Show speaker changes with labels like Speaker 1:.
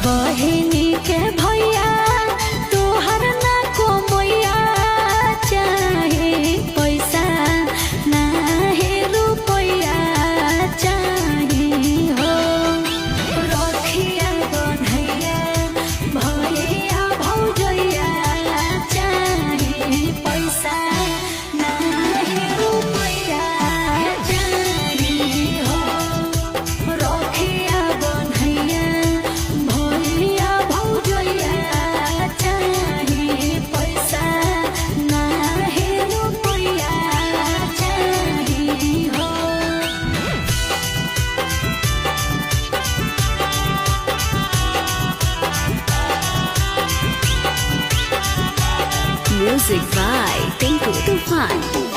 Speaker 1: बहिनी के भैया तोहर ना कोमैया चाहे पैसा नाहे रुपैया चाहे हो रखिया बन्हैया भैया भौजैया चाहे पैसा नाहे रुपैया चाहे हो रखिया बन्हैया भैया भौजैया चाहे पैसा नाहे रुपैया चाहे हो।
Speaker 2: Music by Tinku Tufan.